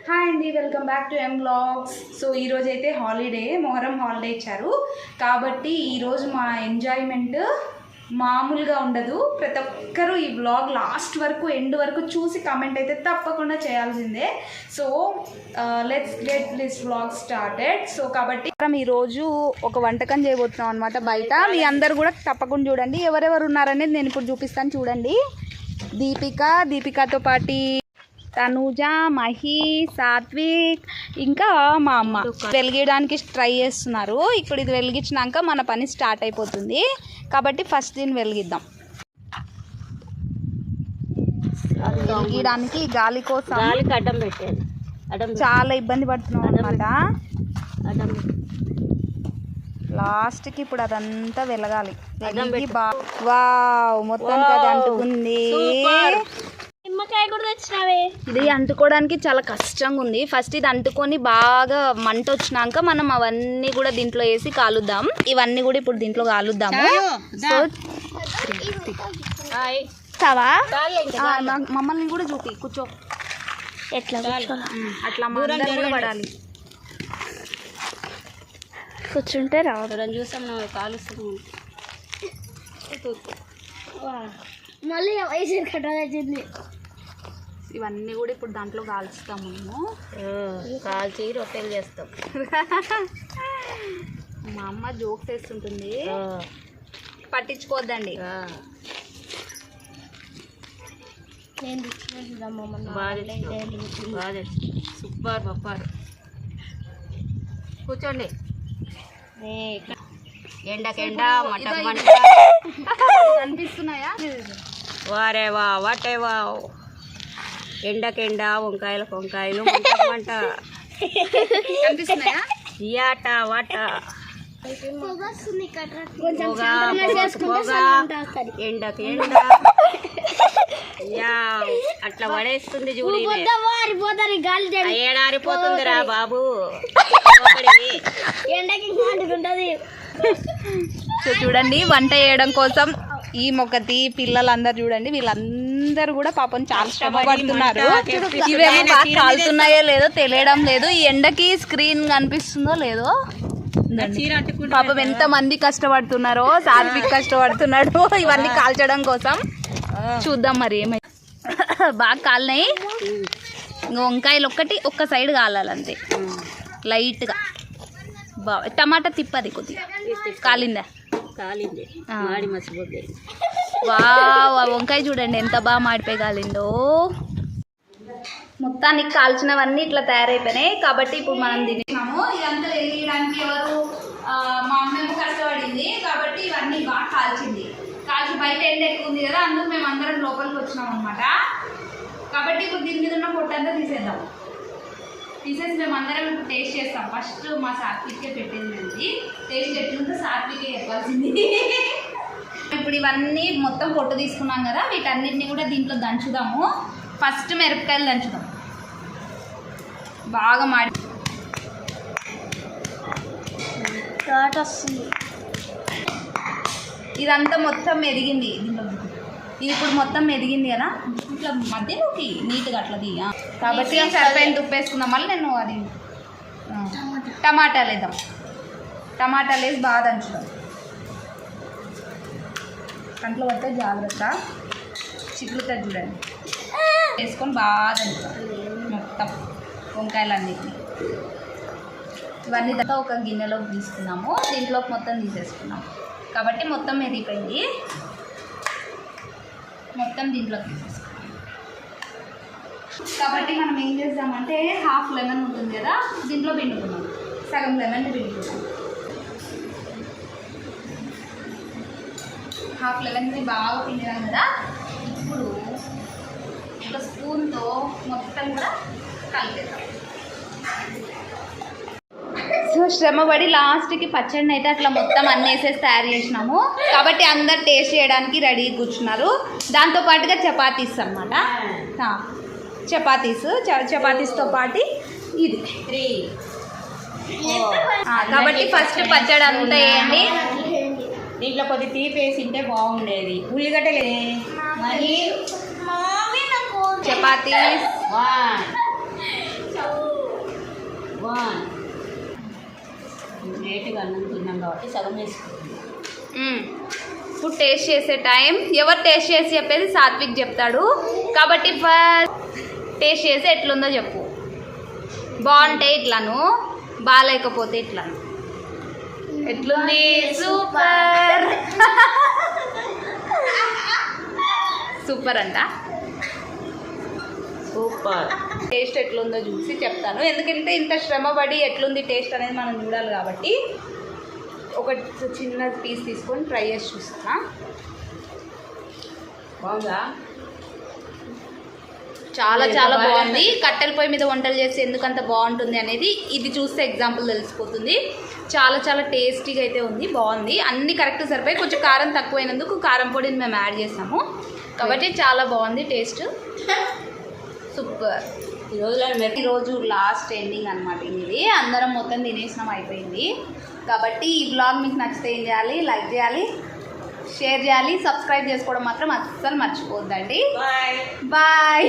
Hi అండి, welcome back to M vlogs. So ఈరోజు అయితే హాలిడే, మొహరం హాలిడే ఇచ్చారు కాబట్టి ఈరోజు మా ఎంజాయ్మెంట్ మామూలుగా ఉండదు. ప్రతి ఒక్కరూ ఈ వ్లాగ్ లాస్ట్ వరకు ఎండ్ వరకు చూసి కామెంట్ అయితే తప్పకుండా చేయాల్సిందే. So let's get this vlog started. So కాబట్టి ఈరోజు ఒక వంటకం చేయబోతున్నాం అనమాట బయట. మీ అందరు కూడా తప్పకుండా చూడండి. ఎవరెవరు ఉన్నారనేది నేను ఇప్పుడు చూపిస్తాను చూడండి. దీపికతో పాటు తనూజ, మహి, సాత్విక్, ఇంకా మా అమ్మ వెలిగించడానికి ట్రై చేస్తున్నారు. ఇప్పుడు ఇది వెలిగించినాక మన పని స్టార్ట్ అయిపోతుంది కాబట్టి ఫస్ట్ దీన్ని వెలిగిద్దాం. వెలిగించడానికి గాలి కోసం అడ్డం పెట్టాను, చాలా ఇబ్బంది పడుతున్నాం అనమాట. లాస్ట్కి ఇప్పుడు అదంతా వెలగాలి. వావ్, మొత్తం అది అంటుకుంది. ఇది అంటుకోవడానికి చాలా కష్టంగా ఉంది. ఫస్ట్ ఇది అంటుకొని బాగా మంట వచ్చినాక మనం అవన్నీ కూడా దీంట్లో వేసి కాలుద్దాం. ఇవన్నీ కూడా ఇప్పుడు దీంట్లో కాలుద్దాము. సో మమ్మల్ని కూడా చూపి కూర్చో. ఎట్లా అట్లా కూడా పడాలి. కూర్చుంటే రావడం చూసాం కాలుస్తాము. మళ్ళీ కట్టాల్సింది. ఇవన్నీ కూడా ఇప్పుడు దాంట్లో కాల్చుతాము. మేము కాల్చి రొట్టెలు చేస్తాం. మా అమ్మ జోక్స్ వేస్తుంటుంది, పట్టించుకోవద్దండి. సూపర్ పప్పారు. కూర్చోండి. ఎండకెండ మంట మంట కనిపిస్తున్నాయా? వారే వా వాటే వా. ఎండకెండ వంకాయలు మంట కనిపిస్తున్నాయా? యాట వాట ఎండకి ఎండ అట్లా పడేస్తుంది చూడు. ఏడారిపోతుందిరా బాబు. సో చూడండి, వంట చేయడం కోసం ఈ మొక్కతి పిల్లలందరూ చూడండి, వీళ్ళందరూ కూడా పాపం చాలా శ్రమ పడుతున్నారు. ఇవేమో బాగా కాలుతున్నాయో లేదో తెలియడం లేదు. ఈ ఎండకి స్క్రీన్ కనిపిస్తుందో లేదో. పాపం ఎంత మంది కష్టపడుతున్నారో. సాత్విక్ కష్టపడుతున్నాడు ఇవన్నీ కాల్చడం కోసం. చూద్దాం మరి ఏమై. బాగా కాలినాయి. వంకాయలు ఒక్క సైడ్ కాలాలంతే, లైట్గా. బాగా టమాటా తిప్పది కొద్దిగా. కాలిందా? కాలింది. వంకాయ చూడండి ఎంత బాగా మాడిపోయి కాలిందో. మొత్తానికి కాల్చినవన్నీ ఇట్లా తయారైపోయినాయి కాబట్టి ఇప్పుడు మనం తినేసాము. ఇదంతా వెలిగించడానికి ఎవరు? మా అమ్మేమో కష్టపడింది కాబట్టి ఇవన్నీ బాగా కాల్చి బయట ఎండ ఎక్కువ ఉంది కదా, అందుకు మేము అందరం లోపలికి వచ్చినాం అనమాట. కాబట్టి ఇప్పుడు దీని మీద ఉన్న పొట్టంతా తీసేసి మేము అందరం ఇప్పుడు టేస్ట్ చేస్తాం. ఫస్ట్ మా సాత్వికే పెట్టింది. టేస్ట్ ఎట్లుందో సాత్వికే చెప్పాల్సింది. ఇప్పుడు ఇవన్నీ మొత్తం పొట్టు తీసుకున్నాం కదా, వీటన్నిటిని కూడా దీంట్లో దంచుదాము. ఫస్ట్ మిరపకాయలు దంచుదాం బాగా మాడి. ఇదంతా మొత్తం ఎదిగింది. ఇది ఇప్పుడు మొత్తం ఎదిగింది కదా, ఇట్లా మధ్యలోకి నీట్గా అట్లా తీయ. కాబట్టి సరిపోయిన ఉప్పు వేసుకుందాం. మళ్ళీ నేను అది టమాటాలు వేద్దాం. టమాటాలు వేసి బాగా దంచుదాం. కంట్లో పడితే జాగ్రత్త, చిక్కులుతుంది చూడండి. వేసుకొని బాగా దంచుతాం మొత్తం వంకాయలన్నిటిని. ఇవన్నీ తర్వాత ఒక గిన్నెలోకి తీసుకున్నాము. దీంట్లోకి మొత్తం తీసేసుకున్నాము కాబట్టి మొత్తం ఎదిగిపోయింది. మొత్తం దీంట్లోకి తీసేసుకున్నాం కాబట్టి మనం ఏం చేద్దామంటే హాఫ్ లెమన్ ఉంటుంది కదా, దీంట్లో పిండుకున్నాం. సగం లెమన్ పిండుకున్నాం. హాఫ్ లెమన్ని బాగా పిండినాం కదా, ఇప్పుడు ఒక స్పూన్తో మొత్తం కూడా కలిపేద్దాం. సో శ్రమపడి లాస్ట్కి పచ్చడిని అయితే అట్లా మొత్తం అన్నీ వేసేసి తయారు చేసినాము కాబట్టి అందరు టేస్ట్ చేయడానికి రెడీ కూర్చున్నారు. దాంతోపాటుగా చపాతీస్ అన్నమాట. చపాతీస్తో పాటు ఇది కాబట్టి ఫస్ట్ పచ్చడి అంతా వేయండి. దీంట్లో కొద్ది తీపి వేసింటే బాగుండేది. ఉల్లిగడ్డలే మరి చపాతీస్ వన్. లేట్గా అన్నం తిన్నాం కాబట్టి సగం వేసుకుంటున్నాం. ఫుడ్ టేస్ట్ చేసే టైం ఎవరు టేస్ట్ చేసి చెప్పేది సాత్విక్ చెప్తాడు కాబట్టి ఫస్ట్ టేస్ట్ చేసి ఎట్లుందో చెప్పు. బాగుంటే ఇట్లాను, బాగాలేకపోతే ఇట్లాను. ఎట్లుంది? సూపర్. సూపర్ అంట. సూపర్. టేస్ట్ ఎట్లుందో చూసి చెప్తాను, ఎందుకంటే ఇంత శ్రమపడి ఎట్లుంది టేస్ట్ అనేది మనం చూడాలి కాబట్టి. ఒక చిన్న పీస్ తీసుకొని ట్రై చేసి చూస్తున్నా. బాగుందా? చాలా చాలా బాగుంది. కట్టెల పొయ్యి మీద వంటలు చేస్తే ఎందుకంత బాగుంటుంది అనేది ఇది చూస్తే ఎగ్జాంపుల్ తెలిసిపోతుంది. చాలా చాలా టేస్టీగా అయితే ఉంది, బాగుంది. అన్ని కరెక్ట్ సరిపోయి, కొంచెం కారం తక్కువైనందుకు కారం పొడిని మేము యాడ్ చేసాము కాబట్టి చాలా బాగుంది టేస్ట్. సూపర్. ఈరోజు లాస్ట్ ఎండింగ్ అనమాట ఇది. అందరం మొత్తం తినేసినాం, అయిపోయింది. కాబట్టి ఈ బ్లాగ్ మీకు నచ్చితే ఏం చేయాలి? లైక్ చేయాలి, షేర్ చేయాలి, సబ్స్క్రైబ్ చేసుకోవడం మాత్రం అస్సలు మర్చిపోవద్దండి. బాయ్. బాయ్.